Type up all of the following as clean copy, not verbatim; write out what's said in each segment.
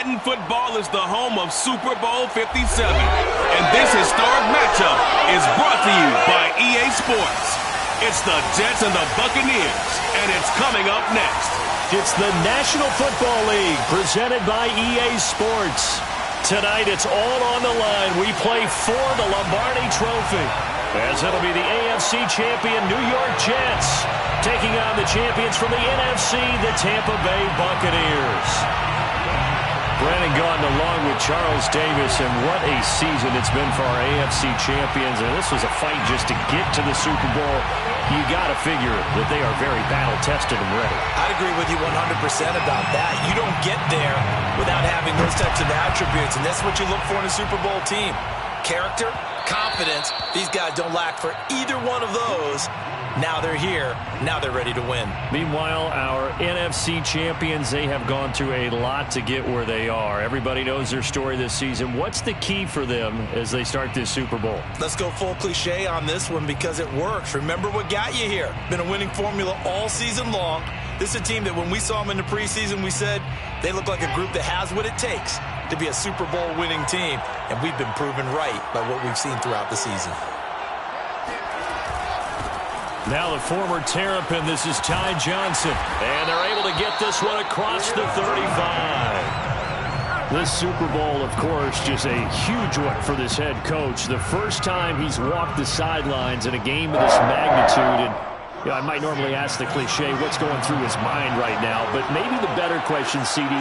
Madden football is the home of Super Bowl 57. And this historic matchup is brought to you by EA Sports. It's the Jets and the Buccaneers, and it's coming up next. It's the National Football League presented by EA Sports. Tonight it's all on the line. We play for the Lombardi Trophy, as it'll be the AFC champion New York Jets taking on the champions from the NFC, the Tampa Bay Buccaneers. Brandon Gaudin along with Charles Davis, and what a season it's been for our AFC champions. And this was a fight just to get to the Super Bowl. You got to figure that they are very battle-tested and ready. I'd agree with you 100% about that. You don't get there without having those types of attributes, and that's what you look for in a Super Bowl team. Character, confidence. These guys don't lack for either one of those. Now they're here. Now they're ready to win. Meanwhile, our NFC champions, they have gone through a lot to get where they are. Everybody knows their story this season. What's the key for them as they start this Super Bowl? Let's go full cliche on this one because it works. Remember what got you here. Been a winning formula all season long. This is a team that when we saw them in the preseason, we said they look like a group that has what it takes to be a Super Bowl winning team. And we've been proven right by what we've seen throughout the season. Now the former Terrapin, this is Ty Johnson. And they're able to get this one across the 35. This Super Bowl, of course, just a huge one for this head coach. The first time he's walked the sidelines in a game of this magnitude. And you know, I might normally ask the cliche, what's going through his mind right now? But maybe the better question, CD,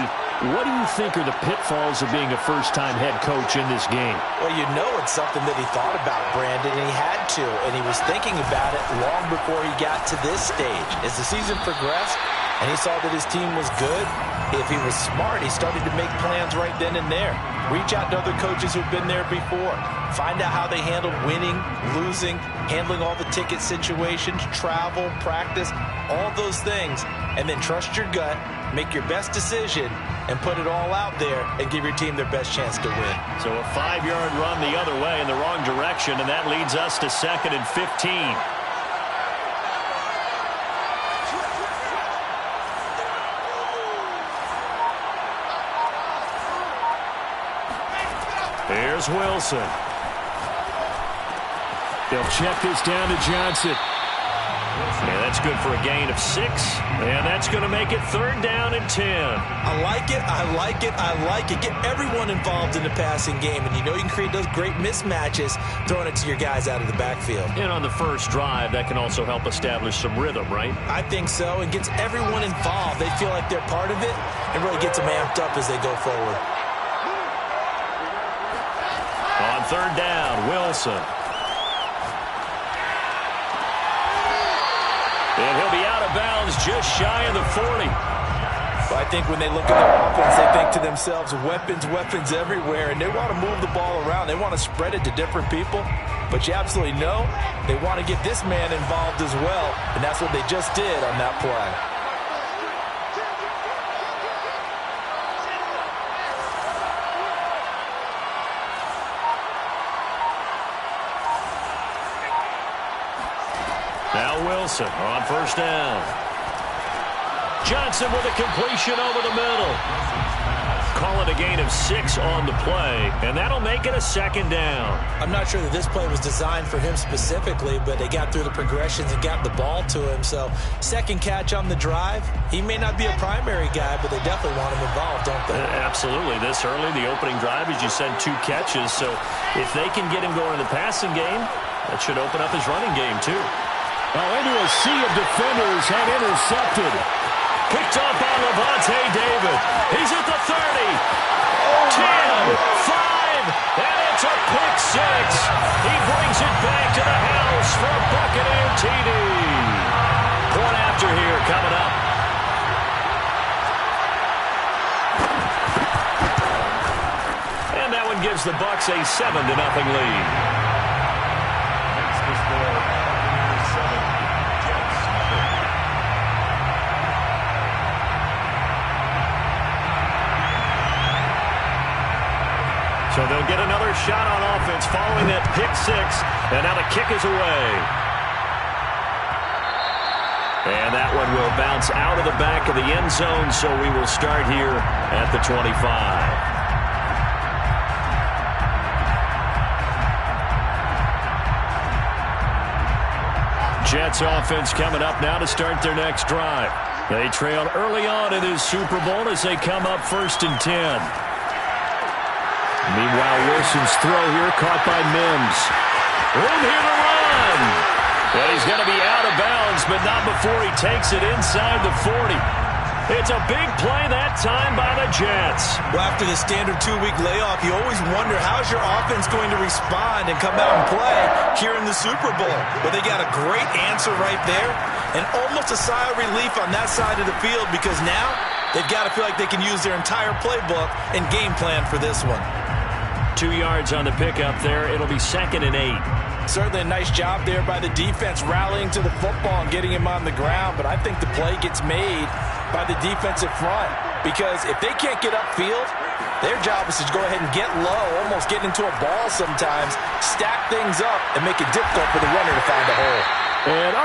what do you think are the pitfalls of being a first-time head coach in this game? Well, you know it's something that he thought about, Brandon, and he had to. And he was thinking about it long before he got to this stage. As the season progressed and he saw that his team was good, if he was smart, he started to make plans right then and there. Reach out to other coaches who've been there before. Find out how they handled winning, losing, handling all the ticket situations, travel, practice, all those things. And then trust your gut, make your best decision, and put it all out there and give your team their best chance to win. So a 5-yard run the other way in the wrong direction, and that leads us to 2nd and 15. Here's Wilson. They'll check this down to Johnson. And that's good for a gain of 6. And that's going to make it 3rd down and 10. I like it, I like it, I like it. Get everyone involved in the passing game. And you know you can create those great mismatches throwing it to your guys out of the backfield. And on the first drive, that can also help establish some rhythm, right? I think so. It gets everyone involved. They feel like they're part of it and really gets them amped up as they go forward. On 3rd down, Wilson. And he'll be out of bounds just shy of the 40. Well, I think when they look at their offense, they think to themselves, weapons, weapons everywhere, and they want to move the ball around. They want to spread it to different people. But you absolutely know they want to get this man involved as well, and that's what they just did on that play. Now Wilson on 1st down. Johnson with a completion over the middle. Call it a gain of 6 on the play, and that'll make it a 2nd down. I'm not sure that this play was designed for him specifically, but they got through the progressions and got the ball to him. So 2nd catch on the drive. He may not be a primary guy, but they definitely want him involved, don't they? Absolutely. This early, the opening drive, as you said, 2 catches. So if they can get him going in the passing game, that should open up his running game too. Into a sea of defenders and intercepted. Picked up by Levante David. He's at the 30. 10, 5, and it's a pick 6. He brings it back to the house for a Buccaneer TD. Point after here coming up. And that one gives the Bucs a 7-0 lead. So they'll get another shot on offense following that pick 6. And now the kick is away. And that one will bounce out of the back of the end zone. So we will start here at the 25. Jets offense coming up now to start their next drive. They trailed early on in this Super Bowl as they come up 1st and 10. Meanwhile, Wilson's throw here caught by Mims. Room here to run. And he's going to be out of bounds, but not before he takes it inside the 40. It's a big play that time by the Jets. Well, after the standard 2-week layoff, you always wonder how's your offense going to respond and come out and play here in the Super Bowl. But they got a great answer right there and almost a sigh of relief on that side of the field because now they've got to feel like they can use their entire playbook and game plan for this one. 2 yards on the pickup there. It'll be 2nd and 8. Certainly a nice job there by the defense rallying to the football and getting him on the ground. But I think the play gets made by the defensive front because if they can't get upfield, their job is to go ahead and get low, almost get into a ball sometimes, stack things up, and make it difficult for the runner to find a hole. And,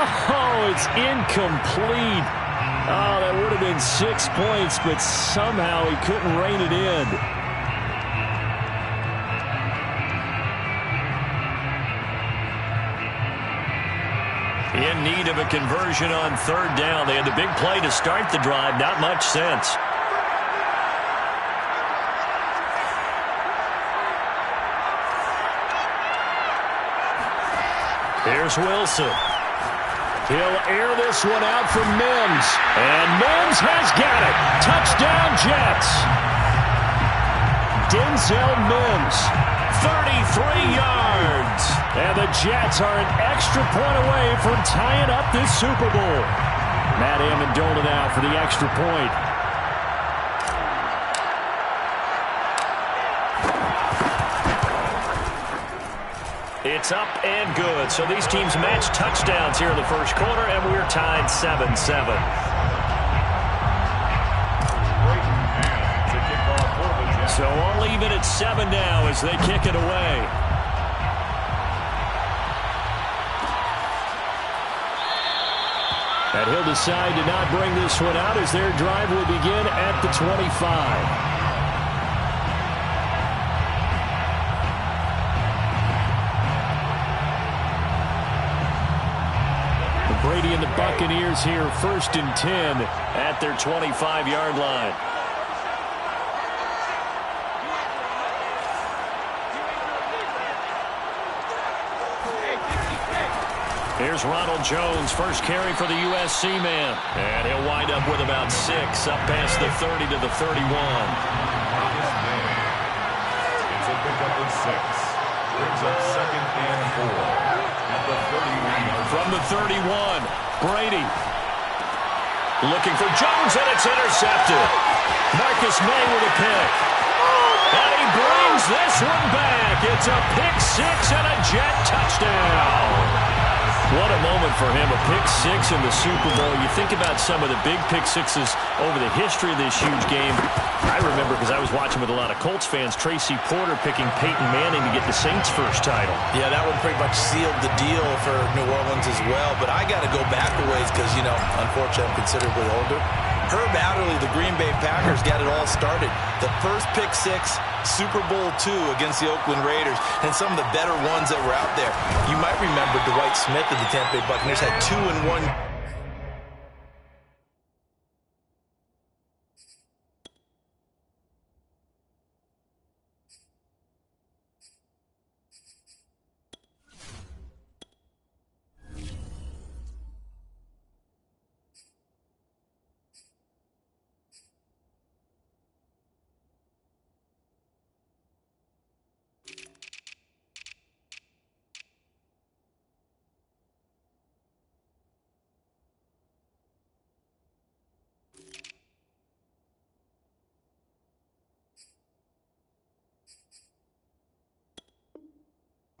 it's incomplete. Oh, that would have been 6 points, but somehow he couldn't rein it in. In need of a conversion on 3rd down. They had the big play to start the drive. Not much sense. Here's Wilson. He'll air this one out for Mims. And Mims has got it. Touchdown, Jets. Denzel Mims, 33 yards. And the Jets are an extra point away from tying up this Super Bowl. Matt Amendola now for the extra point. It's up and good. So these teams match touchdowns here in the first quarter, and we're tied 7-7. So all even at 7 now as they kick it away. And he'll decide to not bring this one out as their drive will begin at the 25. Brady and the Buccaneers here, 1st and 10 at their 25-yard line. Here's Ronald Jones, first carry for the USC man. And he'll wind up with about 6, up past the 30 to the 31. It's a pickup of 6. Brings up 2nd and 4. From the 31, Brady looking for Jones, and it's intercepted. Marcus May with a pick. And he brings this one back. It's a pick 6 and a Jet touchdown. What a moment for him, a pick 6 in the Super Bowl. You think about some of the big pick 6s over the history of this huge game. I remember, because I was watching with a lot of Colts fans, Tracy Porter picking Peyton Manning to get the Saints' first title. Yeah, that one pretty much sealed the deal for New Orleans as well. But I got to go back a ways because, unfortunately, I'm considerably older. Herb Adderley, the Green Bay Packers, got it all started. The first pick 6, Super Bowl II against the Oakland Raiders, and some of the better ones that were out there. You might remember Dwight Smith of the Tampa Bay Buccaneers had 2 in 1.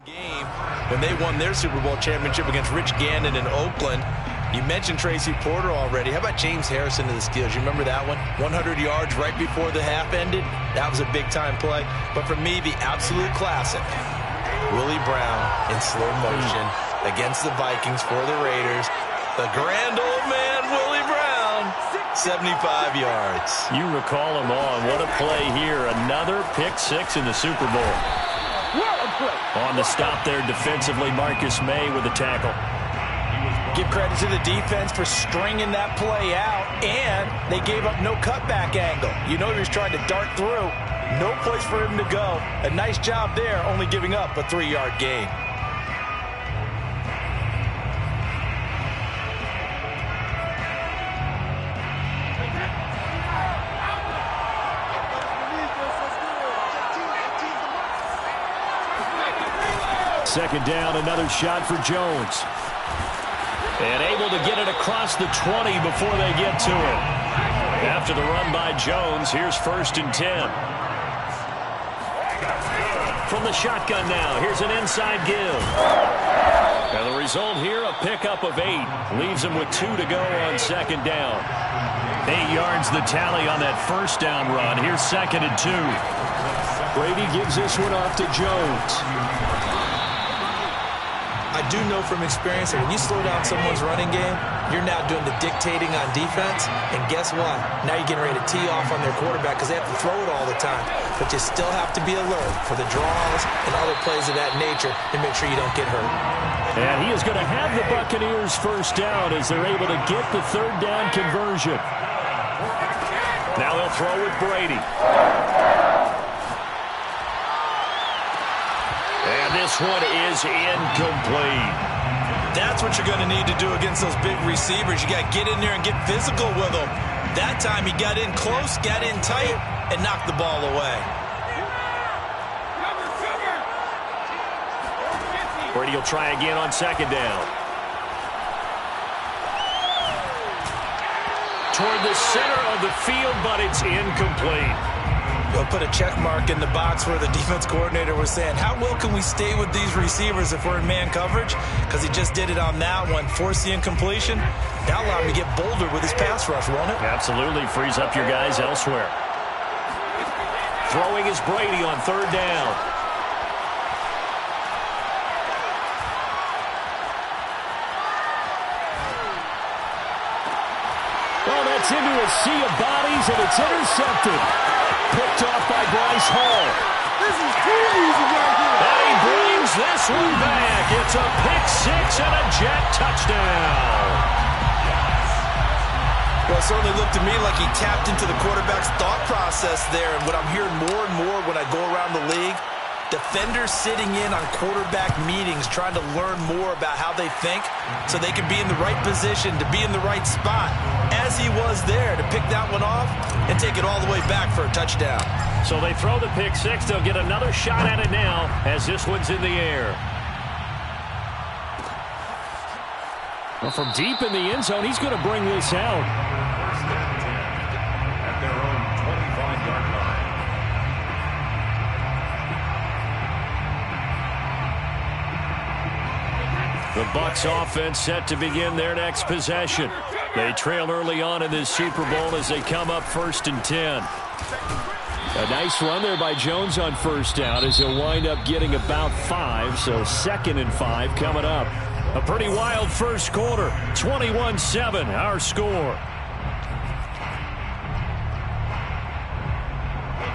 Game when they won their Super Bowl championship against Rich Gannon in Oakland. You mentioned Tracy Porter already. How about James Harrison to the Steelers? You remember that one? 100 yards right before the half ended. That was a big-time play. But for me, the absolute classic, Willie Brown in slow motion against the Vikings for the Raiders. The grand old man, Willie Brown, 75 yards. You recall him on. What a play here. Another pick 6 in the Super Bowl. On the stop there defensively, Marcus May with the tackle. Give credit to the defense for stringing that play out, and they gave up no cutback angle. You know he was trying to dart through. No place for him to go. A nice job there, only giving up a 3-yard gain. Second down, another shot for Jones. And able to get it across the 20 before they get to it. After the run by Jones, here's 1st and 10. From the shotgun now, here's an inside give. And the result here, a pickup of 8. Leaves him with 2 to go on 2nd down. 8 yards the tally on that 1st down run. Here's 2nd and 2. Brady gives this one off to Jones. I do know from experience that when you slow down someone's running game, you're now doing the dictating on defense. And guess what? Now you're getting ready to tee off on their quarterback because they have to throw it all the time. But you still have to be alert for the draws and other plays of that nature to make sure you don't get hurt. And he is going to have the Buccaneers 1st down as they're able to get the 3rd down conversion. Now they'll throw with Brady. And this one is incomplete. That's what you're going to need to do against those big receivers. You got to get in there and get physical with them. That time he got in close, got in tight, and knocked the ball away. Brady will try again on 2nd down. Toward the center of the field, but it's incomplete. We'll put a check mark in the box where the defense coordinator was saying, how well can we stay with these receivers if we're in man coverage? Because he just did it on that one, forced the incompletion. Now allow him to get bolder with his pass rush, won't it? Absolutely, frees up your guys elsewhere. Throwing is Brady on 3rd down. Well, that's into a sea of bodies, and it's intercepted. Picked off by Bryce Hall. This is too easy right here. And he brings this one back. It's a pick 6 and a Jet touchdown. Well, it certainly looked to me like he tapped into the quarterback's thought process there. And what I'm hearing more and more when I go around the league, defenders sitting in on quarterback meetings trying to learn more about how they think so they can be in the right position to be in the right spot, as he was there to pick that one off and take it all the way back for a touchdown. So they throw the pick 6. They'll get another shot at it now as this one's in the air. Well, from deep in the end zone, he's going to bring this out. 1st and 10 at their own 25-yard line. The Bucs offense set to begin their next possession. They trail early on in this Super Bowl as they come up 1st and 10. A nice run there by Jones on 1st down as he'll wind up getting about 5, so 2nd and 5 coming up. A pretty wild first quarter, 21-7 our score.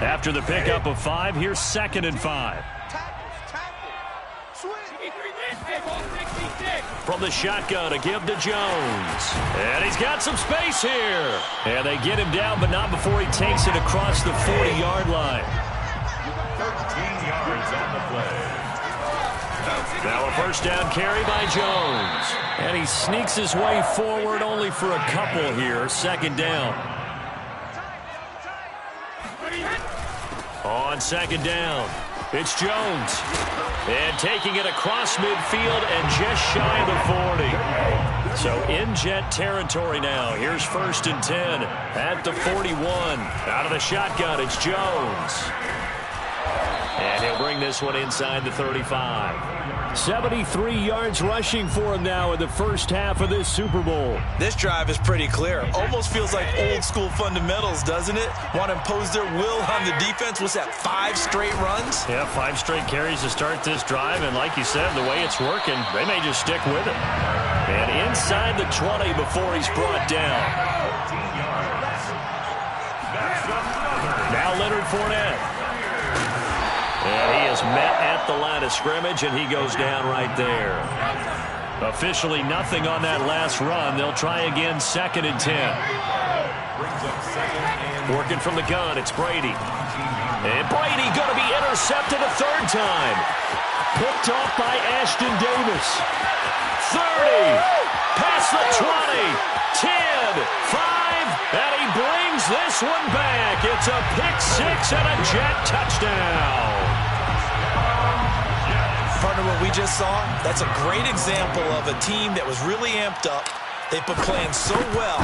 After the pickup of 5, here's 2nd and 5. From the shotgun, a give to Jones. And he's got some space here. And they get him down, but not before he takes it across the 40-yard line. 13 yards on the play. Now a 1st down carry by Jones. And he sneaks his way forward only for a couple here. 2nd down. On 2nd down, it's Jones. And taking it across midfield and just shy of the 40. So in Jet territory now. Here's 1st and 10 at the 41. Out of the shotgun, it's Jones. And he'll bring this one inside the 35. 73 yards rushing for him now in the first half of this Super Bowl. This drive is pretty clear. Almost feels like old school fundamentals, doesn't it? Want to impose their will on the defense. What's that, 5 straight runs? Yeah, 5 straight carries to start this drive. And like you said, the way it's working, they may just stick with it. And inside the 20 before he's brought down. 14 yards. That's another. Now Leonard Fournette. And he is met at the line of scrimmage, and he goes down right there. Officially nothing on that last run. They'll try again, 2nd and 10. Working from the gun, it's Brady. And Brady going to be intercepted a 3rd time. Picked off by Ashton Davis. 30, past the 20, 10, 5, and he brings this one back. It's a pick-6 and a Jet touchdown. Partner, what we just saw, that's a great example of a team that was really amped up. They've been playing so well,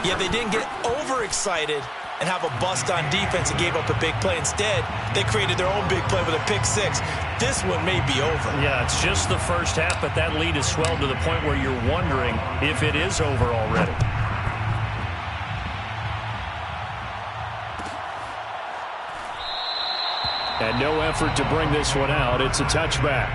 yet they didn't get overexcited and have a bust on defense and gave up a big play. Instead, they created their own big play with a pick-6. This one may be over. Yeah, it's just the first half, but that lead has swelled to the point where you're wondering if it is over already. And no effort to bring this one out. It's a touchback.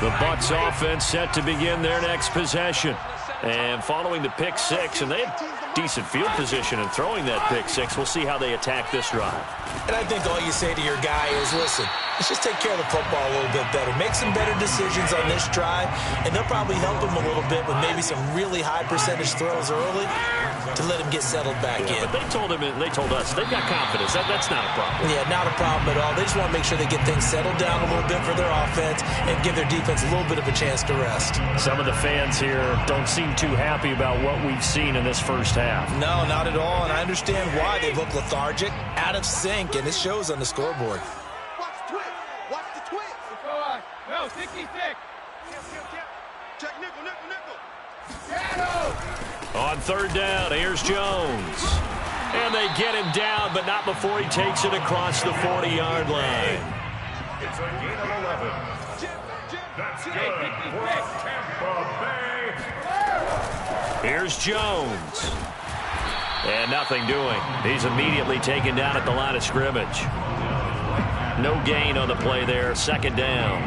The Bucs offense set to begin their next possession. And following the pick-6, and they have decent field position in throwing that pick-6. We'll see how they attack this drive. And I think all you say to your guy is, listen, let's just take care of the football a little bit better. Make some better decisions on this drive, and they'll probably help him a little bit with maybe some really high percentage throws early to let him get settled back in. But they told him, and they told us, they've got confidence. That's not a problem. Yeah, not a problem at all. They just want to make sure they get things settled down a little bit for their offense and give their defense a little bit of a chance to rest. Some of the fans here don't seem too happy about what we've seen in this first half. No, not at all, and I understand why. They look lethargic, out of sync, and it shows on the scoreboard. Watch the twist. Watch the twist. No, sticky stick. Check nickel, nickel, nickel. On 3rd down, here's Jones. And they get him down, but not before he takes it across the 40-yard line. It's a gain of 11. That's good for Tampa Bay. Here's Jones. And nothing doing. He's immediately taken down at the line of scrimmage. No gain on the play there. 2nd down.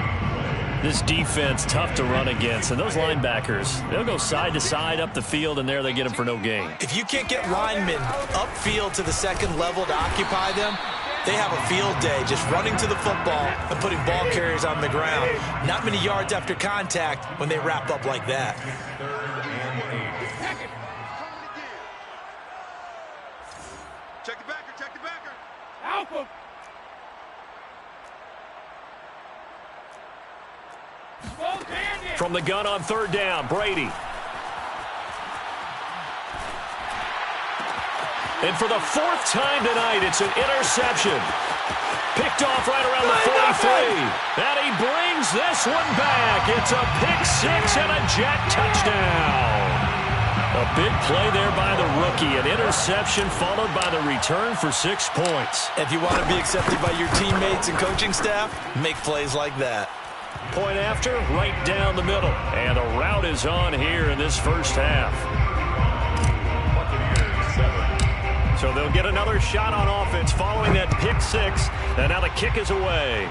This defense, tough to run against. And those linebackers, they'll go side to side up the field, and there they get them for no gain. If you can't get linemen upfield to the 2nd level to occupy them, they have a field day just running to the football and putting ball carriers on the ground. Not many yards after contact when they wrap up like that. 3rd and 8. Check the backer, check the backer. Alpha. From the gun on 3rd down, Brady. And for the 4th time tonight, it's an interception. Picked off right around the 43. And he brings this one back. It's a pick-6 and a Jet touchdown. A big play there by the rookie. An interception followed by the return for 6 points. If you want to be accepted by your teammates and coaching staff, make plays like that. Point after, right down the middle. And the route is on here in this first half. So they'll get another shot on offense following that pick-6. And now the kick is away.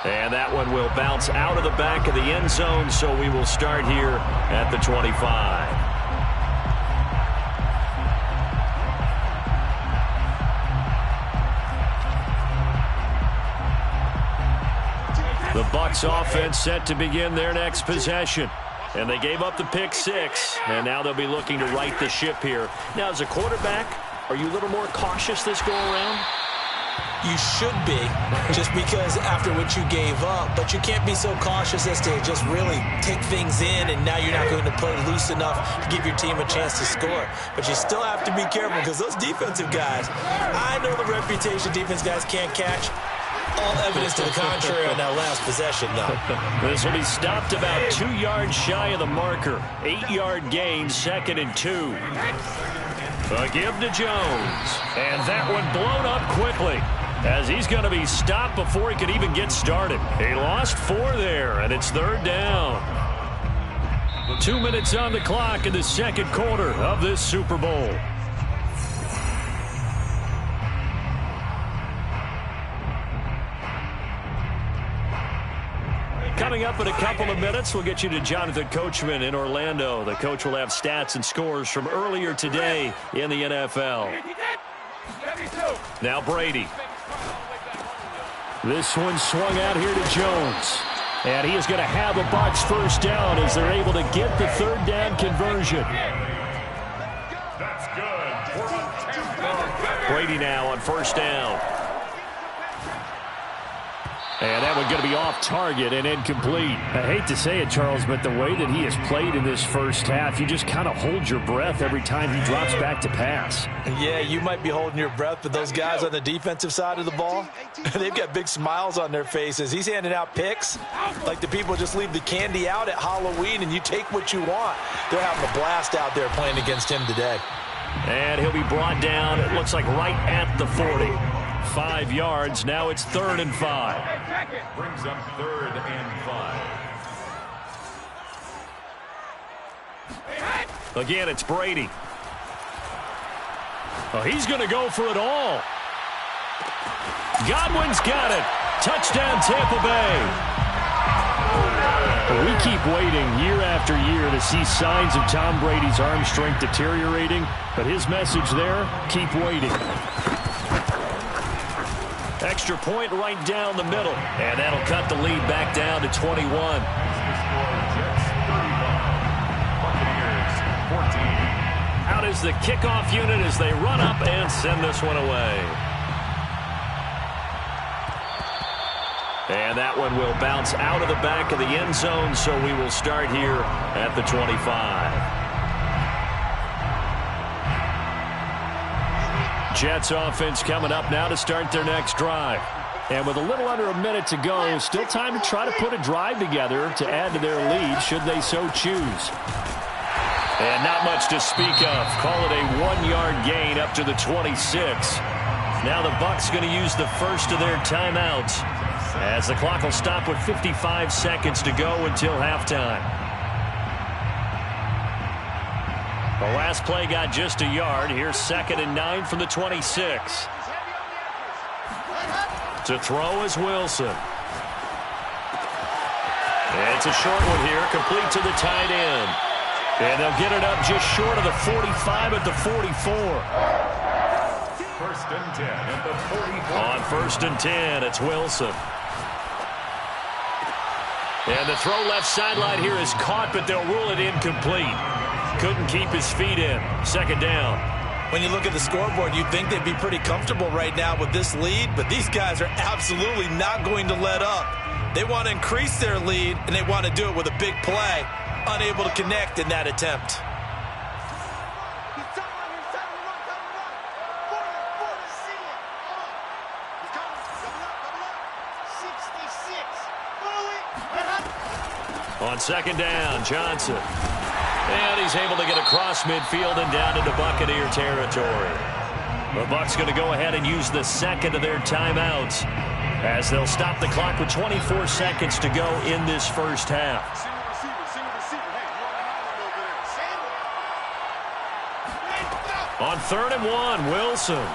And that one will bounce out of the back of the end zone, so we will start here at the 25. The Bucs offense set to begin their next possession. And they gave up the pick-6, and now they'll be looking to right the ship here. Now, as a quarterback, are you a little more cautious this go-around? You should be, just because after what you gave up. But you can't be so cautious as to just really take things in, and now you're not going to play loose enough to give your team a chance to score. But you still have to be careful, because those defensive guys, I know the reputation defense guys can't catch. All evidence to the contrary on that last possession, though. This will be stopped about 2 yards shy of the marker. 8-yard gain, 2nd and 2. A give to Jones. And that one blown up quickly, as he's going to be stopped before he could even get started. He lost 4 there, and it's 3rd down. 2 minutes on the clock in the 2nd quarter of this Super Bowl. Coming up in a couple of minutes, we'll get you to Jonathan Coachman in Orlando. The coach will have stats and scores from earlier today in the NFL. Now Brady. This one swung out here to Jones. And he is going to have the Bucs first down as they're able to get the third down conversion. That's good. Brady now on first down. And that one going to be off target and incomplete. I hate to say it, Charles, but the way that he has played in this first half, you just kind of hold your breath every time he drops back to pass. Yeah, you might be holding your breath, but those guys on the defensive side of the ball, they've got big smiles on their faces. He's handing out picks like the people just leave the candy out at Halloween and you take what you want. They're having a blast out there playing against him today. And he'll be brought down, it looks like right at the 40. 5 yards. Now it's 3rd and 5. Brings up 3rd and 5. Again, it's Brady. Oh, he's going to go for it all. Godwin's got it. Touchdown, Tampa Bay. We keep waiting year after year to see signs of Tom Brady's arm strength deteriorating, but his message there, keep waiting. Extra point right down the middle. And that'll cut the lead back down to 21. Out is the kickoff unit as they run up and send this one away. And that one will bounce out of the back of the end zone, so we will start here at the 25. Jets offense coming up now to start their next drive. And with a little under a minute to go, still time to try to put a drive together to add to their lead should they so choose. And not much to speak of. Call it a 1-yard gain up to the 26. Now the Bucs going to use the first of their timeouts as the clock will stop with 55 seconds to go until halftime. The last play got just a yard. Here's 2nd and 9 from the 26. To throw is Wilson. And it's a short one here, complete to the tight end. And they'll get it up just short of the 45 at the 44. 1st and 10 at the 44. On 1st and 10, it's Wilson. And the throw left sideline here is caught, but they'll rule it incomplete. Couldn't keep his feet in. 2nd down. When you look at the scoreboard, you'd think they'd be pretty comfortable right now with this lead, but these guys are absolutely not going to let up. They want to increase their lead, and they want to do it with a big play. Unable to connect in that attempt. On 2nd down, Johnson. And he's able to get across midfield and down into Buccaneer territory. The Bucs going to go ahead and use the 2nd of their timeouts as they'll stop the clock with 24 seconds to go in this first half. On 3rd and 1, Wilson.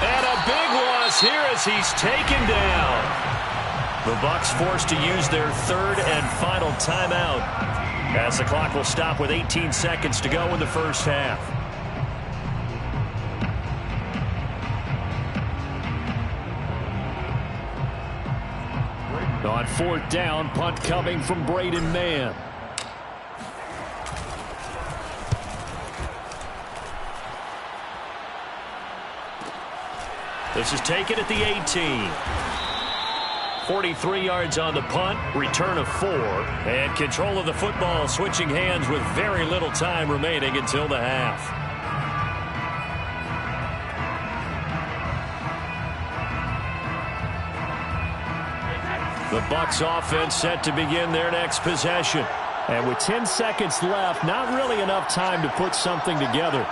And a big loss here as he's taken down. The Bucs forced to use their 3rd and final timeout as the clock will stop with 18 seconds to go in the first half. On 4th down, punt coming from Braden Mann. This is taken at the 18. 43 yards on the punt, return of 4, and control of the football switching hands with very little time remaining until the half. The Bucs offense set to begin their next possession. And with 10 seconds left, not really enough time to put something together.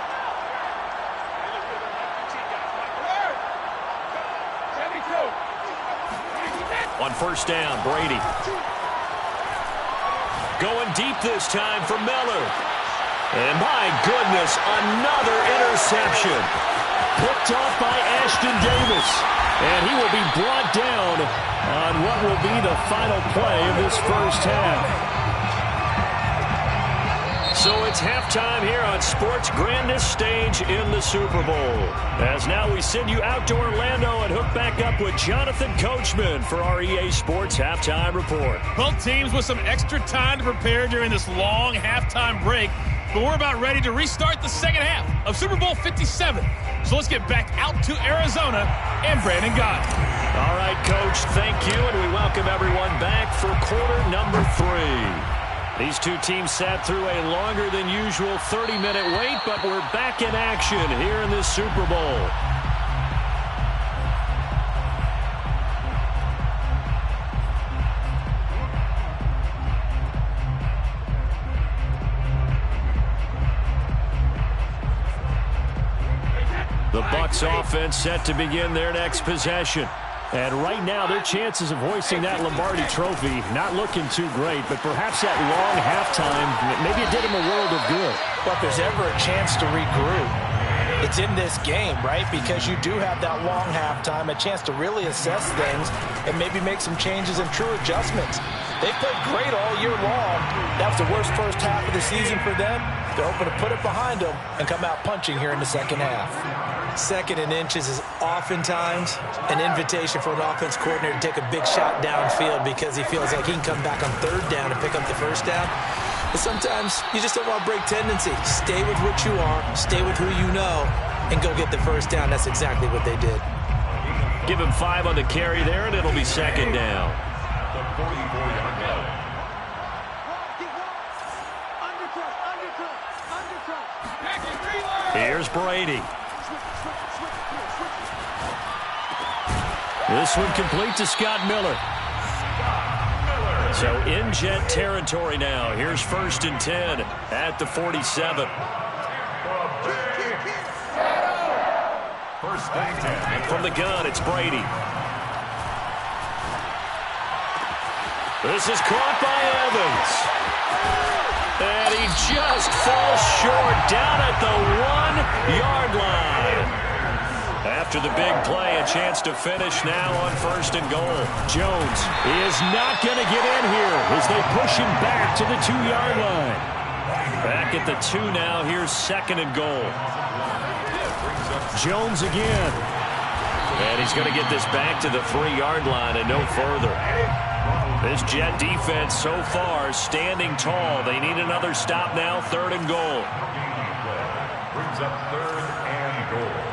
On 1st down, Brady. Going deep this time for Miller. And my goodness, another interception. Picked off by Ashton Davis. And he will be brought down on what will be the final play of this first half. So it's halftime here on sports' grandest stage in the Super Bowl. As now we send you out to Orlando and hook back up with Jonathan Coachman for our EA Sports Halftime Report. Both teams with some extra time to prepare during this long halftime break. But we're about ready to restart the second half of Super Bowl 57. So let's get back out to Arizona and Brandon Gott. All right, Coach, thank you, and we welcome everyone back for quarter number 3. These two teams sat through a longer than usual 30-minute wait, but we're back in action here in this Super Bowl. The Bucs offense set to begin their next possession. And right now, their chances of hoisting that Lombardi trophy not looking too great, but perhaps that long halftime, maybe it did them a world of good. Well, if there's ever a chance to regroup, it's in this game, right? Because you do have that long halftime, a chance to really assess things and maybe make some changes and true adjustments. They played great all year long. That was the worst first half of the season for them. They're hoping to put it behind them and come out punching here in the second half. Second and inches is oftentimes an invitation for an offense coordinator to take a big shot downfield because he feels like he can come back on third down and pick up the first down. But sometimes you just don't want to break tendency. Stay with what you are, stay with who you know, and go get the first down. That's exactly what they did. Give him 5 on the carry there, and it'll be second down. The 44-yard line. Here's Brady. This one complete to Scott Miller. So in jet territory now. Here's 1st and 10 at the 47. First and 10. And from the gun, it's Brady. This is caught by Evans. And he just falls short down at the 1-yard line. After the big play, a chance to finish now on 1st and goal. Jones is not going to get in here as they push him back to the 2-yard line. Back at the 2 now. Here's 2nd and goal. Jones again. And he's going to get this back to the 3-yard line and no further. This Jet defense so far standing tall. They need another stop now. 3rd and goal. Brings up 3rd and goal.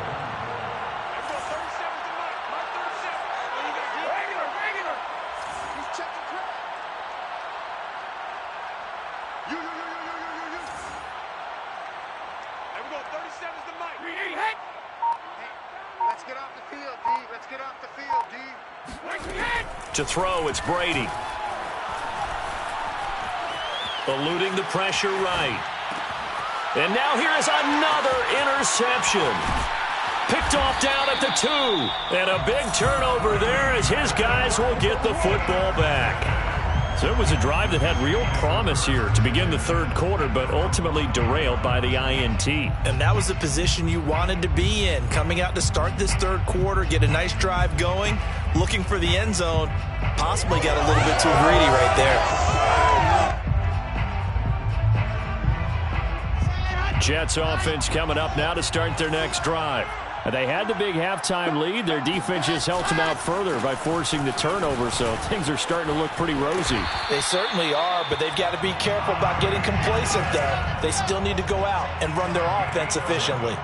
Let's get off the field, D. Let's get off the field, D. To throw, it's Brady. Eluding the pressure right. And now here is another interception. Picked off down at the 2. And a big turnover there as his guys will get the football back. So it was a drive that had real promise here to begin the 3rd quarter, but ultimately derailed by the INT. And that was the position you wanted to be in. Coming out to start this 3rd quarter, get a nice drive going, looking for the end zone. Possibly got a little bit too greedy right there. Jets offense coming up now to start their next drive. They had the big halftime lead. Their defense just helped them out further by forcing the turnover, so things are starting to look pretty rosy. They certainly are, but they've got to be careful about getting complacent there. They still need to go out and run their offense efficiently.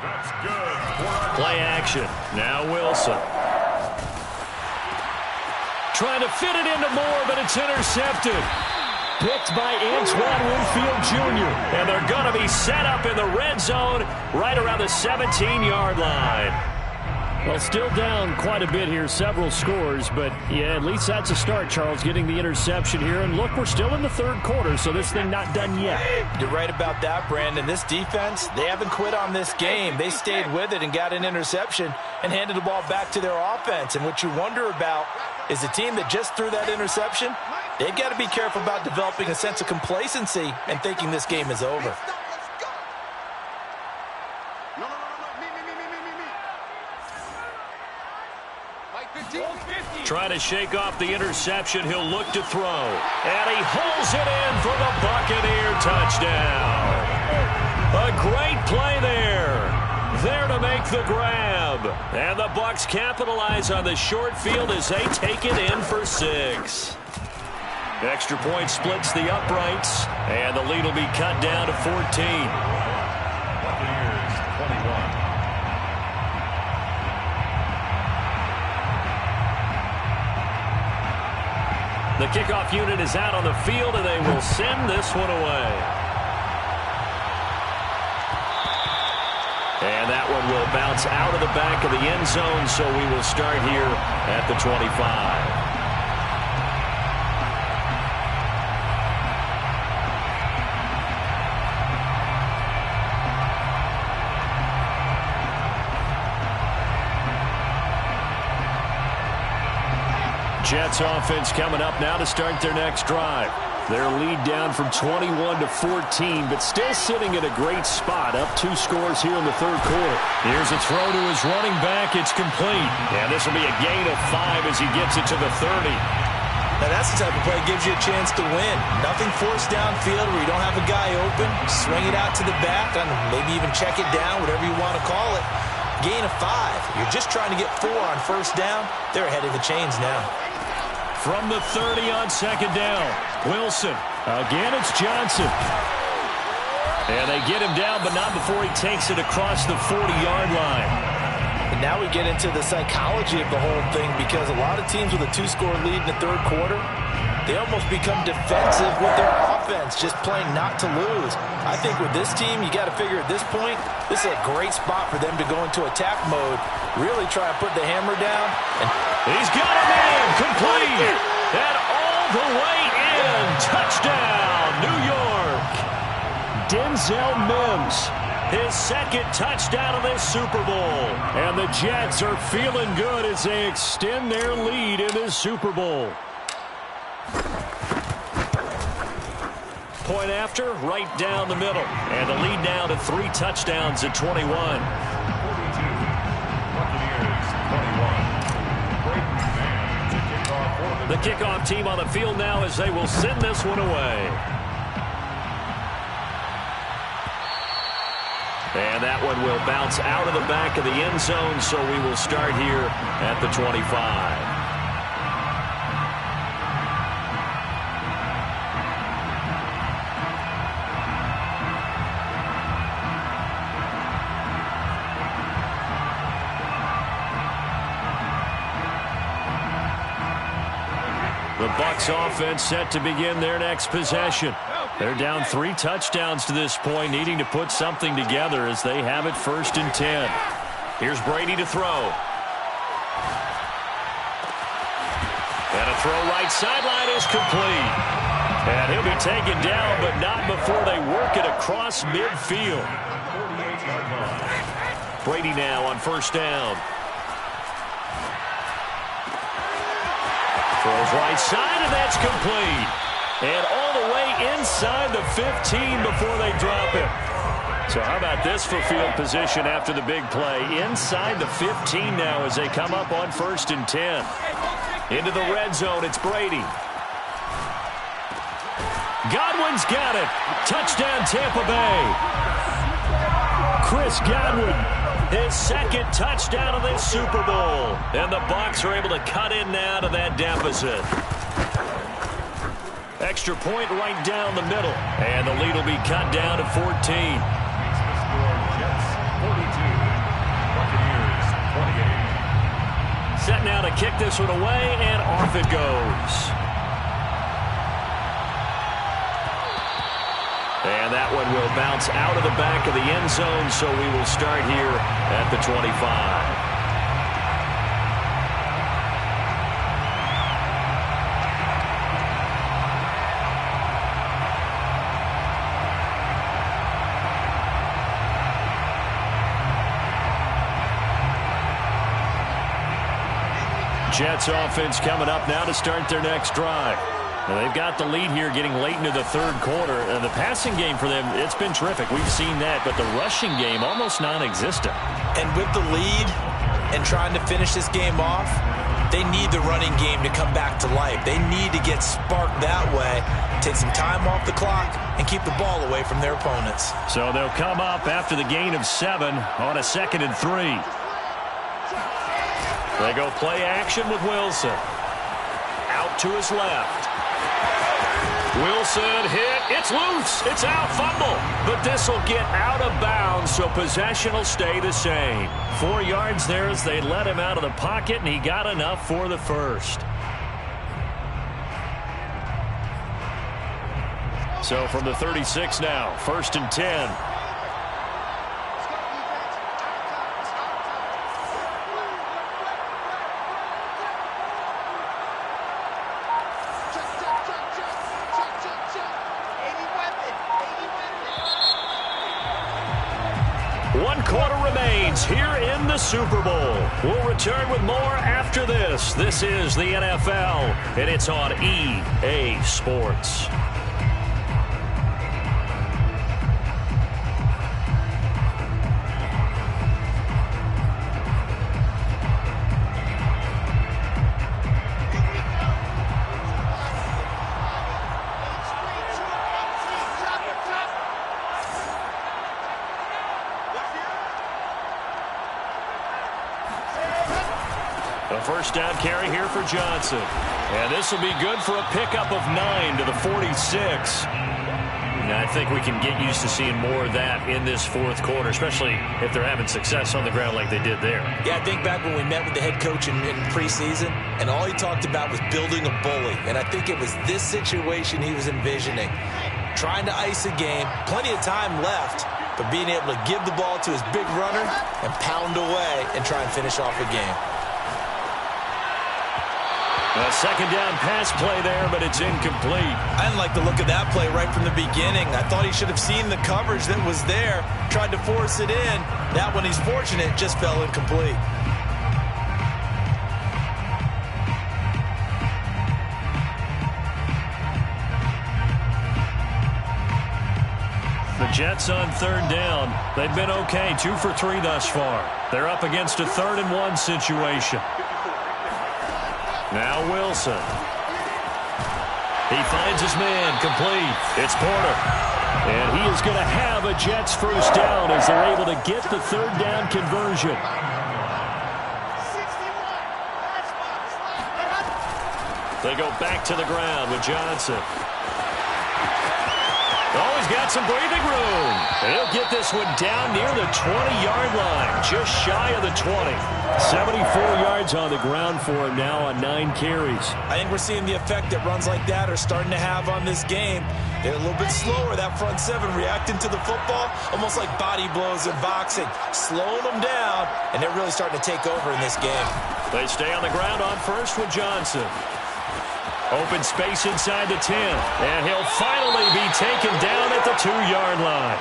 That's good. Play action. Now Wilson. Trying to fit it into Moore, but it's intercepted. Picked by Antoine Winfield Jr. And they're going to be set up in the red zone right around the 17-yard line. Well, still down quite a bit here, several scores, but yeah, at least that's a start, Charles, getting the interception here. And look, we're still in the 3rd quarter, so this thing not done yet. You're right about that, Brandon. This defense, they haven't quit on this game. They stayed with it and got an interception and handed the ball back to their offense. And what you wonder about is the team that just threw that interception, they've got to be careful about developing a sense of complacency and thinking this game is over. No, me. Trying to shake off the interception. He'll look to throw. And he holds it in for the Buccaneer touchdown. A great play there. There to make the grab. And the Bucs capitalize on the short field as they take it in for 6. Extra point splits the uprights. And the lead will be cut down to 14. Buccaneers 21. The kickoff unit is out on the field, and they will send this one away. And that one will bounce out of the back of the end zone, so we will start here at the 25. Jets offense coming up now to start their next drive. Their lead down from 21 to 14, but still sitting at a great spot, up 2 scores here in the third quarter. Here's a throw to his running back. It's complete. And this will be a gain of 5 as he gets it to the 30. Now that's the type of play that gives you a chance to win. Nothing forced downfield where you don't have a guy open. Swing it out to the back, and maybe even check it down, whatever you want to call it. Gain of 5. You're just trying to get 4 on first down. They're ahead of the chains now. From the 30 on second down, Wilson. Again, it's Johnson. And they get him down, but not before he takes it across the 40-yard line. And now we get into the psychology of the whole thing, because a lot of teams with a 2-score lead in the third quarter, they almost become defensive with their offense, just playing not to lose. I think with this team, you got to figure at this point, this is a great spot for them to go into attack mode, really try to put the hammer down. And he's got him in, complete, and all the way in. Touchdown, New York. Denzel Mims, his second touchdown of this Super Bowl. And the Jets are feeling good as they extend their lead in this Super Bowl. Point after, right down the middle. And the lead now to 3 touchdowns at 21. 42. Buccaneers 21. The kickoff team on the field now as they will send this one away. And that one will bounce out of the back of the end zone, so we will start here at the 25. The Bucs offense set to begin their next possession. They're down 3 touchdowns to this point, needing to put something together as they have it 1st and 10. Here's Brady to throw. And a throw right sideline is complete. And he'll be taken down, but not before they work it across midfield. Brady now on 1st down. Throws right side, and that's complete. And all the way inside the 15 before they drop him. So how about this for field position after the big play? Inside the 15 now as they come up on 1st and 10. Into the red zone, it's Brady. Godwin's got it. Touchdown, Tampa Bay. Chris Godwin, his second touchdown of this Super Bowl. And the Bucs are able to cut in now to that deficit. Extra point right down the middle. And the lead will be cut down to 14. Set now to kick this one away, and off it goes. And that one will bounce out of the back of the end zone, so we will start here at the 25. Jets offense coming up now to start their next drive. Now they've got the lead here getting late into the third quarter. And the passing game for them, it's been terrific. We've seen that, but the rushing game almost non-existent. And with the lead and trying to finish this game off, They need the running game to come back to life. They need to get sparked that way, take some time off the clock, and keep the ball away from their opponents. So they'll come up after the gain of 7 on a 2nd and 3. They go play action with Wilson. Out to his left. Wilson hit. It's loose. It's out. Fumble. But this will get out of bounds, so possession will stay the same. 4 yards there as they let him out of the pocket, and he got enough for the first. So from the 36 now, 1st and 10. Here in the Super Bowl. We'll return with more after this. This is the NFL, and it's on EA Sports. First down carry here for Johnson. And this will be good for a pickup of 9 to the 46. And I think we can get used to seeing more of that in this 4th quarter, especially if they're having success on the ground like they did there. Yeah, I think back when we met with the head coach in preseason, and all he talked about was building a bully. And I think it was this situation he was envisioning. Trying to ice a game, plenty of time left, but being able to give the ball to his big runner and pound away and try and finish off a game. A 2nd down pass play there, but it's incomplete. I didn't like the look of that play right from the beginning. I thought he should have seen the coverage that was there, tried to force it in. That one, he's fortunate, just fell incomplete. The Jets on 3rd down. They've been okay, 2 for 3 thus far. They're up against a 3rd and 1 situation. Now Wilson. He finds his man, complete. It's Porter. And he is going to have a Jets first down as they're able to get the 3rd down conversion. They go back to the ground with Johnson. Oh, he's got some breathing room. And he'll get this one down near the 20-yard line, just shy of the 20. 74 yards on the ground for him now on 9 carries. I think we're seeing the effect that runs like that are starting to have on this game. They're a little bit slower, that front 7, reacting to the football, almost like body blows in boxing, slowing them down, and they're really starting to take over in this game. They stay on the ground on first with Johnson. Open space inside the 10, and he'll finally be taken down at the 2-yard line.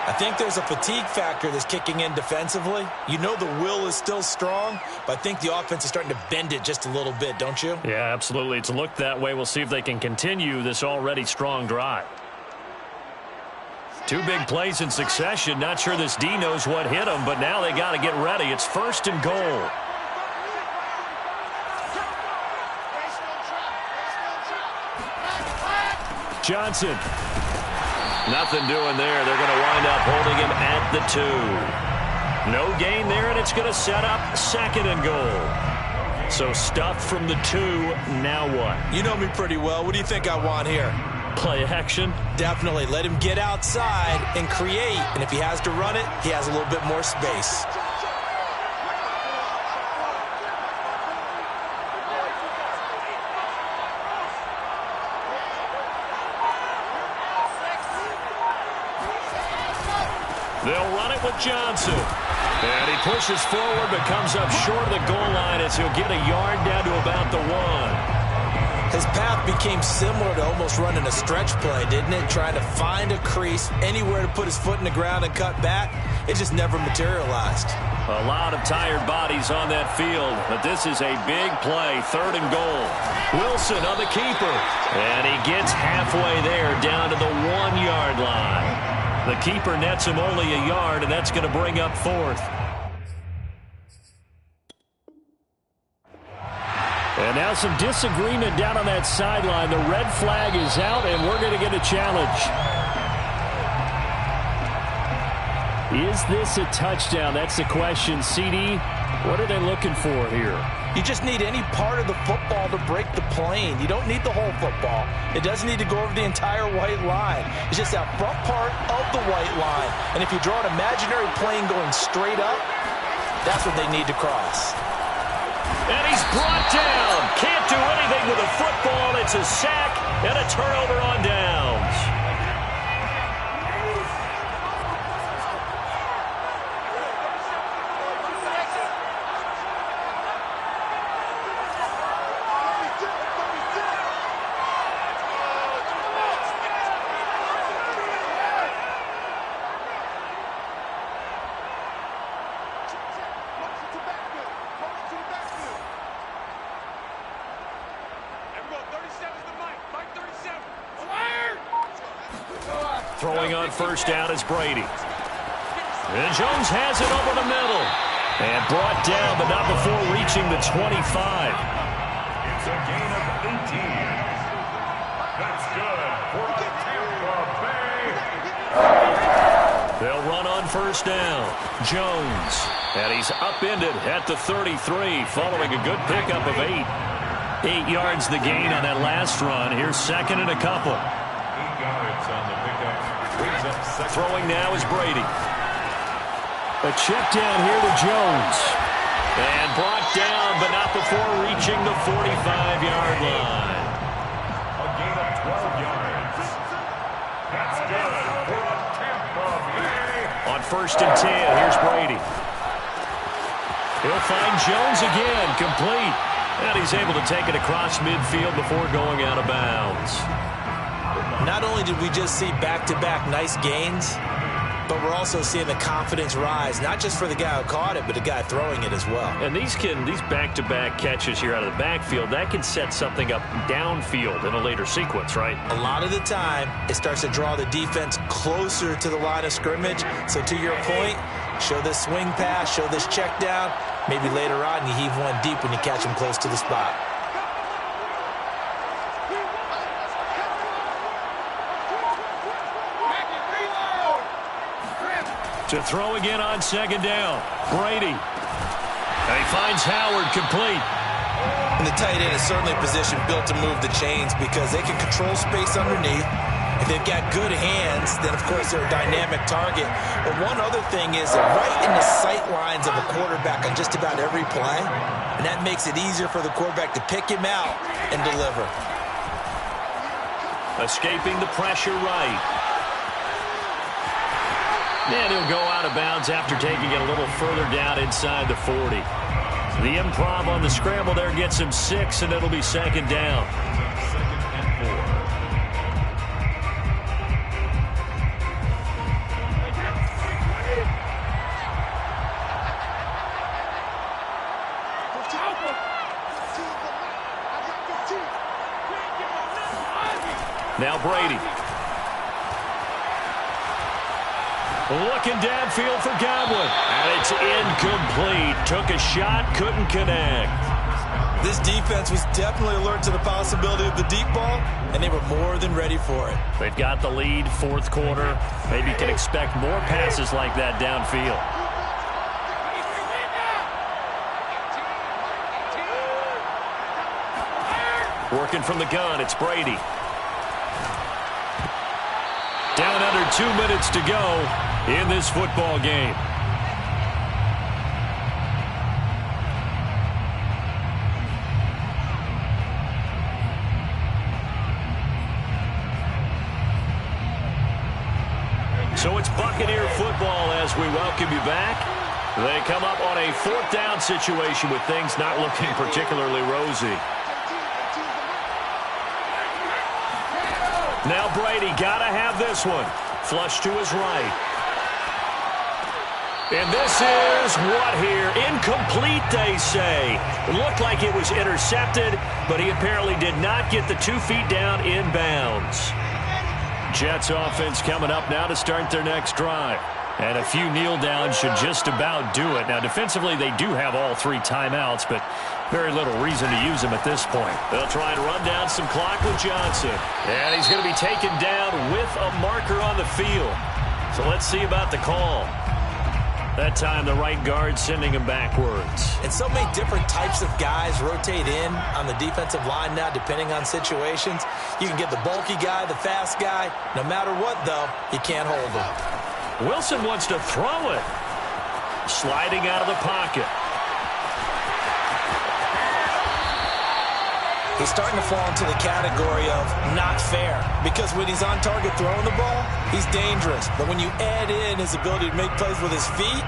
I think there's a fatigue factor that's kicking in defensively. You know the will is still strong, but I think the offense is starting to bend it just a little bit, don't you? Yeah, absolutely. It's looked that way. We'll see if they can continue this already strong drive. 2 big plays in succession. Not sure this D knows what hit him, but now they got to get ready. It's 1st and goal. Johnson. Nothing doing there. They're going to wind up holding him at the 2. No gain there, and it's going to set up 2nd and goal. So stuffed from the 2. Now what? You know me pretty well. What do you think I want here? Play action? Definitely. Let him get outside and create. And if he has to run it, he has a little bit more space. They'll run it with Johnson. And he pushes forward but comes up short of the goal line as he'll get a yard down to about the 1. His path became similar to almost running a stretch play, didn't it? Trying to find a crease, anywhere to put his foot in the ground and cut back. It just never materialized. A lot of tired bodies on that field, but this is a big play, 3rd and goal. Wilson on the keeper, and he gets halfway there down to the 1-yard line. The keeper nets him only a yard, and that's going to bring up 4th. And now some disagreement down on that sideline. The red flag is out, and we're going to get a challenge. Is this a touchdown? That's the question. CD, what are they looking for here? You just need any part of the football to break the plane. You don't need the whole football. It doesn't need to go over the entire white line. It's just that front part of the white line. And if you draw an imaginary plane going straight up, that's what they need to cross. And he's brought down. Can't do anything with a football. It's a sack and a turnover on downs. Throwing on first down is Brady. And Jones has it over the middle. And brought down, but not before reaching the 25. It's a gain of 18. That's good for a Tampa Bay. They'll run on first down. Jones. And he's upended at the 33, following a good pickup of 8. 8 yards the gain on that last run. Here's second and a couple. 8 yards on the pickup. Brings up second. Throwing now is Brady. A check down here to Jones. And brought down, but not before reaching the 45-yard line. A gain of 12 yards. That's good for a Tampa Bay. On first and 10, here's Brady. He'll find Jones again, complete. And he's able to take it across midfield before going out of bounds. Not only did we just see back-to-back nice gains, but we're also seeing the confidence rise, not just for the guy who caught it, but the guy throwing it as well. And these back-to-back catches here out of the backfield, that can set something up downfield in a later sequence, right? A lot of the time, it starts to draw the defense closer to the line of scrimmage. So to your point, show this swing pass, show this check down. Maybe later on, you heave one deep when you catch him close to the spot. To throw again on second down. Brady. And he finds Howard complete. And the tight end is certainly a position built to move the chains because they can control space underneath. If they've got good hands, then of course they're a dynamic target. But one other thing is they're right in the sight lines of a quarterback on just about every play. And that makes it easier for the quarterback to pick him out and deliver. Escaping the pressure right. And he'll go out of bounds after taking it a little further down inside the 40. The improv on the scramble there gets him 6, and it'll be second down. Now Brady. Looking downfield for Godwin. And it's incomplete. Took a shot, couldn't connect. This defense was definitely alert to the possibility of the deep ball, and they were more than ready for it. They've got the lead, fourth quarter. Maybe can expect more passes like that downfield. Working from the gun, it's Brady. Down under 2 minutes to go in this football game. So it's Buccaneer football as we welcome you back. They come up on a fourth down situation with things not looking particularly rosy. Now Brady, gotta have this one. Flush to his right. And this is what here? Incomplete, they say. It looked like it was intercepted, but he apparently did not get the 2 feet down in bounds. Jets offense coming up now to start their next drive. And a few kneel downs should just about do it. Now, defensively, they do have all 3 timeouts, but very little reason to use them at this point. They'll try and run down some clock with Johnson. And he's going to be taken down with a marker on the field. So let's see about the call. That time, the right guard sending him backwards. And so many different types of guys rotate in on the defensive line now, depending on situations. You can get the bulky guy, the fast guy. No matter what, though, you can't hold him. Wilson wants to throw it. Sliding out of the pocket. He's starting to fall into the category of not fair, because when he's on target throwing the ball, he's dangerous. But when you add in his ability to make plays with his feet,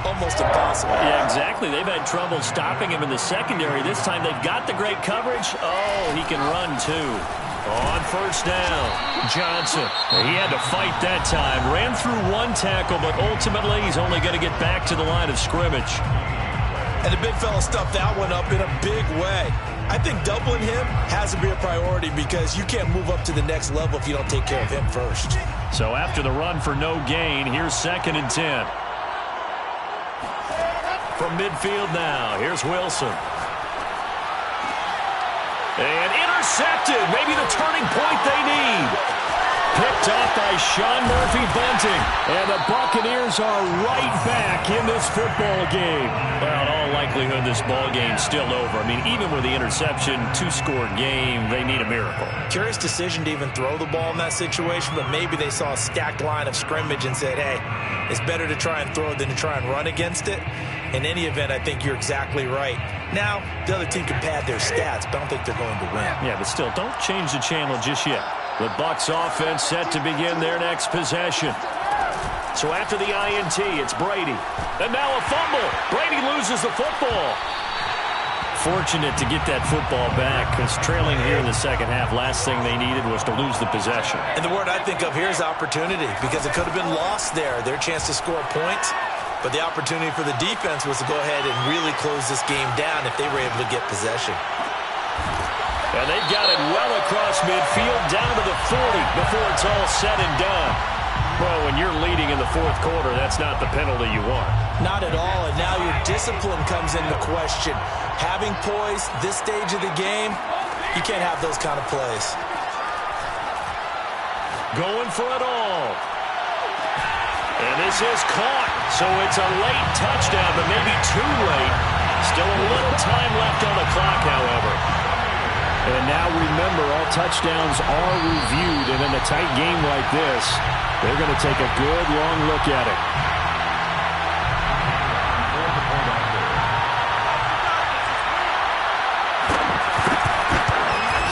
almost impossible. Yeah, exactly. They've had trouble stopping him in the secondary. This time they've got the great coverage. Oh, he can run too. On first down, Johnson. He had to fight that time. Ran through 1 tackle, but ultimately he's only going to get back to the line of scrimmage. And the big fella stuffed that one up in a big way. I think doubling him has to be a priority, because you can't move up to the next level if you don't take care of him first. So after the run for no gain, here's 2nd and 10. From midfield now, here's Wilson. And intercepted. Maybe the turning point they need. Picked up by Sean Murphy-Bunting. And the Buccaneers are right back in this football game. Well, in all likelihood, this ball game's still over. I mean, even with the interception, 2-score game, they need a miracle. Curious decision to even throw the ball in that situation, but maybe they saw a stacked line of scrimmage and said, hey, it's better to try and throw it than to try and run against it. In any event, I think you're exactly right. Now, the other team can pad their stats, but I don't think they're going to win. Yeah, but still, don't change the channel just yet. The Bucs offense set to begin their next possession. So after the INT, it's Brady. And now a fumble. Brady loses the football. Fortunate to get that football back, because trailing here in the second half, last thing they needed was to lose the possession. And the word I think of here is opportunity, because it could have been lost there. Their chance to score points. But the opportunity for the defense was to go ahead and really close this game down if they were able to get possession. And they've got it well across midfield, down to the 40 before it's all said and done. Well, when you're leading in the 4th quarter, that's not the penalty you want. Not at all, and now your discipline comes into question. Having poise this stage of the game, you can't have those kind of plays. Going for it all. And this is caught, so it's a late touchdown, but maybe too late. Still a little time left on the clock, however. And now remember, all touchdowns are reviewed, and in a tight game like this, they're going to take a good long look at it.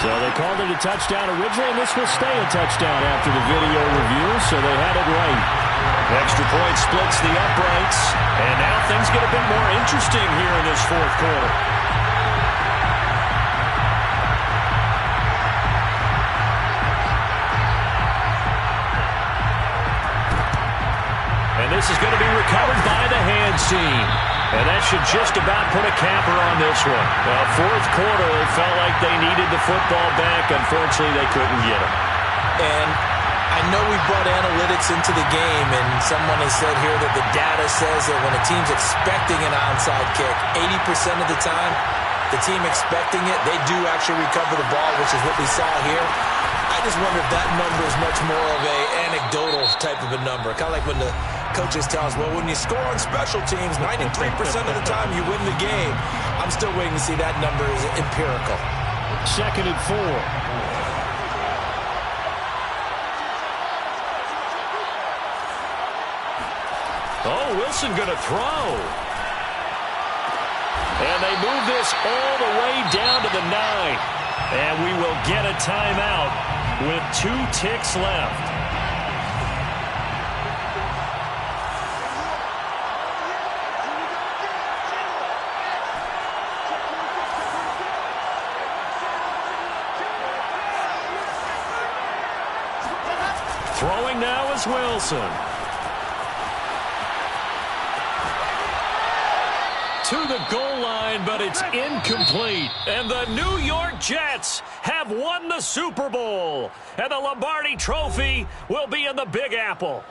So they called it a touchdown originally, and this will stay a touchdown after the video review, so they had it right. Extra point splits the uprights, and now things get a bit more interesting here in this 4th quarter. And this is going to be recovered by the hands team. And that should just about put a capper on this one. Well, 4th quarter, it felt like they needed the football back. Unfortunately, they couldn't get it. And I know we brought analytics into the game, and someone has said here that the data says that when a team's expecting an onside kick, 80% of the time, the team expecting it, they do actually recover the ball, which is what we saw here. I just wonder if that number is much more of a anecdotal type of a number. Kind of like when the coaches tell us, well, when you score on special teams, 93% of the time you win the game. I'm still waiting to see that number is empirical. 2nd and 4. Oh, Wilson going to throw. And they move this all the way down to the 9. And we will get a timeout with 2 ticks left. Throwing now is Wilson. To the goal line, but it's incomplete. And the New York Jets have won the Super Bowl. And the Lombardi Trophy will be in the Big Apple.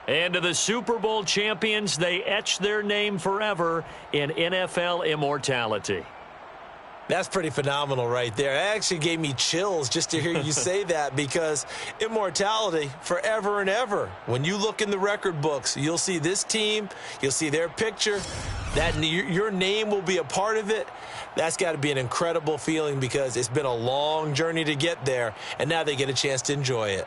And to the Super Bowl champions, they etch their name forever in NFL immortality. That's pretty phenomenal right there. It actually gave me chills just to hear you say that, because immortality forever and ever. When you look in the record books, you'll see this team, you'll see their picture, that your name will be a part of it. That's got to be an incredible feeling, because it's been a long journey to get there, and now they get a chance to enjoy it.